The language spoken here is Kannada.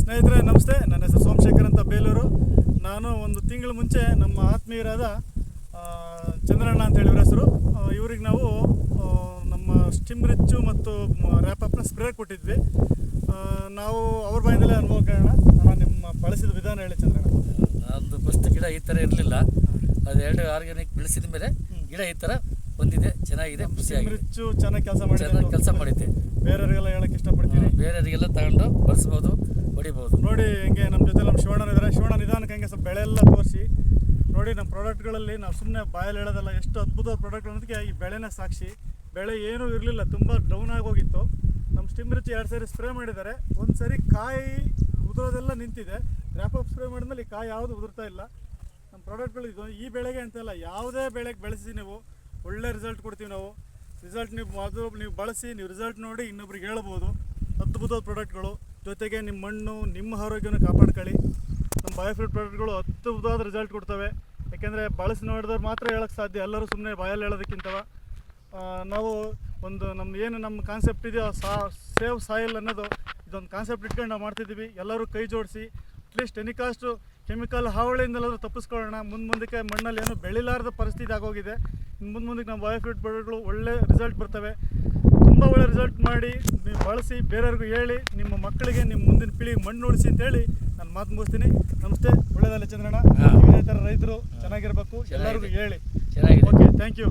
ಸ್ನೇಹಿತರೆ ನಮಸ್ತೆ. ನನ್ನ ಹೆಸರು ಸೋಮಶೇಖರ್ ಅಂತ, ಬೇಲೂರು. ನಾನು ಒಂದು ತಿಂಗಳ ಮುಂಚೆ ನಮ್ಮ ಆತ್ಮೀಯರಾದ ಚಂದ್ರಣ್ಣ ಅಂತ ಹೇಳಿವ್ರ ಹೆಸರು, ಇವ್ರಿಗೆ ನಾವು ನಮ್ಮ ಸ್ಟಿಮ್ ರಿಚ್ಚು ಮತ್ತು ರ್ಯಾಪಪ್ನ ಸ್ಪ್ರೇ ಕೊಟ್ಟಿದ್ವಿ. ನಾವು ಅವ್ರ ಬಾಯಿಂದಲೇ ಅನುಭವ ಕೇಳೋಣ. ನಿಮ್ಮ ಬಳಸಿದ ವಿಧಾನ ಹೇಳಿ ಚಂದ್ರಣ್ಣ. ನಮ್ಮದು ಫಸ್ಟ್ ಗಿಡ ಈ ಥರ ಇರಲಿಲ್ಲ, ಅದು 2 ಆರ್ಗ್ಯಾನಿಕ್ ಬೆಳೆಸಿದ ಮೇಲೆ ಗಿಡ ಈ ಥರ ಬಂದಿದೆ, ಚೆನ್ನಾಗಿದೆ, ಖುಷಿಯಾಗಿದೆ. ರಿಚ್ಚು ಚೆನ್ನಾಗಿ ಕೆಲಸ ಮಾಡಿದ್ದೆ. ಬೇರೆಯವರಿಗೆಲ್ಲ ಹೇಳಕ್ಕೆ ಇಷ್ಟಪಡ್ತೀನಿ. ಬೇರೆಯವರಿಗೆಲ್ಲ ತಗೊಂಡು ಬಳಸ್ಬೋದು, ಹೊಡಿಬೋದು. ನೋಡಿ ಹೆಂಗೆ ನಮ್ಮ ಜೊತೆ ನಮ್ಮ ಶಿವಣ್ಣ ಇದ್ದಾರೆ. ಶಿವಣ್ಣ ನಿಧಾನಕ್ಕೆ ಹೆಂಗೆ ಸ್ವಲ್ಪ ಬೆಳೆ ಎಲ್ಲ ತೋರಿಸಿ ನೋಡಿ. ನಮ್ಮ ಪ್ರಾಡಕ್ಟ್ಗಳಲ್ಲಿ ನಾವು ಸುಮ್ಮನೆ ಬಾಯಲ್ಲಿ ಹೇಳೋದಲ್ಲ, ಎಷ್ಟು ಅದ್ಭುತವಾದ ಪ್ರಾಡಕ್ಟ್ ಅನ್ನೋದಕ್ಕೆ ಈ ಬೆಳೆನೇ ಸಾಕ್ಷಿ. ಬೆಳೆ ಏನೂ ಇರಲಿಲ್ಲ, ತುಂಬ ಡೌನ್ ಆಗೋಗಿತ್ತು. ನಮ್ಮ ಸ್ಟಿಮ್ ರಿಚ್ 2 ಸಾರಿ ಸ್ಪ್ರೇ ಮಾಡಿದ್ದಾರೆ. ಒಂದು ಸಾರಿ ಕಾಯಿ ಉದುರೋದೆಲ್ಲ ನಿಂತಿದೆ. ರ್ಯಾಪಪ್ ಸ್ಪ್ರೇ ಮಾಡಿದ್ಮೇಲೆ ಈ ಕಾಯಿ ಯಾವುದು ಉದುರ್ತಾ ಇಲ್ಲ. ನಮ್ಮ ಪ್ರಾಡಕ್ಟ್ಗಳು ಇದು ಈ ಬೆಳೆಗೆ ಅಂತಲ್ಲ, ಯಾವುದೇ ಬೆಳೆಗೆ ಬೆಳೆಸಿ ನೀವು ಒಳ್ಳೆ ರಿಸಲ್ಟ್ ಕೊಡ್ತೀವಿ ನಾವು. ರಿಸಲ್ಟ್ ನೀವು ಬಳಸಿ ನೀವು ರಿಸಲ್ಟ್ ನೋಡಿ ಇನ್ನೊಬ್ರಿಗೆ ಹೇಳ್ಬೋದು. ಅದ್ಭುತವಾದ ಪ್ರಾಡಕ್ಟ್ಗಳು, ಜೊತೆಗೆ ನಿಮ್ಮ ಮಣ್ಣು ನಿಮ್ಮ ಆರೋಗ್ಯನ ಕಾಪಾಡ್ಕೊಳ್ಳಿ. ನಮ್ಮ ಬಯೋಫ್ರೂಟ್ ಪ್ರಾಡಕ್ಟ್ಗಳು ಅದ್ಭುತವಾದ ರಿಸಲ್ಟ್ ಕೊಡ್ತವೆ. ಯಾಕೆಂದರೆ ಬಳಸಿ ನೋಡಿದವ್ರು ಮಾತ್ರ ಹೇಳೋಕ್ಕೆ ಸಾಧ್ಯ, ಎಲ್ಲರೂ ಸುಮ್ಮನೆ ಬಾಯಲ್ಲಿ ಹೇಳೋದಕ್ಕಿಂತವ. ನಾವು ಒಂದು ನಮ್ಮ ಕಾನ್ಸೆಪ್ಟ್ ಇದೆಯೋ ಸೇವ್ ಸಾಯಿಲ್ ಅನ್ನೋದು, ಇದೊಂದು ಕಾನ್ಸೆಪ್ಟ್ ಇಟ್ಕೊಂಡು ನಾವು ಮಾಡ್ತಿದ್ದೀವಿ. ಎಲ್ಲರೂ ಕೈ ಜೋಡಿಸಿ ಅಟ್ಲೀಸ್ಟ್ ಎನಿಕಾಸ್ಟು ಕೆಮಿಕಲ್ ಹಾವಳಿಯಿಂದೆಲ್ಲರೂ ತಪ್ಪಿಸ್ಕೊಳ್ಳೋಣ. ಮುಂದಕ್ಕೆ ಮಣ್ಣಲ್ಲಿ ಏನೂ ಬೆಳಿಲಾರದ ಪರಿಸ್ಥಿತಿ ಆಗೋಗಿದೆ. ಮುಂದಕ್ಕೆ ನಮ್ಮ ಬಯೋಫ್ರೂಟ್ ಪ್ರಾಡಕ್ಟ್ಗಳು ಒಳ್ಳೆ ರಿಸಲ್ಟ್ ಬರ್ತವೆ. ತುಂಬ ಒಳ್ಳೆ ರಿಸಲ್ಟ್ ಮಾಡಿ ನೀವು ಬಳಸಿ ಬೇರೆಯವ್ರಿಗೂ ಹೇಳಿ, ನಿಮ್ಮ ಮಕ್ಕಳಿಗೆ ನಿಮ್ಮ ಮುಂದಿನ ಪೀಳಿಗೆ ಮಣ್ಣು ಉಳಿಸಿ ಅಂತೇಳಿ ನಾನು ಮಾತು ಮುಗಿಸ್ತೀನಿ. ನಮಸ್ತೆ, ಒಳ್ಳೆಯದಲ್ಲ ಚಂದ್ರಣ್ಣ. ಇದೇ ಥರ ರೈತರು ಚೆನ್ನಾಗಿರ್ಬೇಕು, ಎಲ್ಲರಿಗೂ ಹೇಳಿ. ಚೆನ್ನಾಗಿದೆ. Okay, thank you.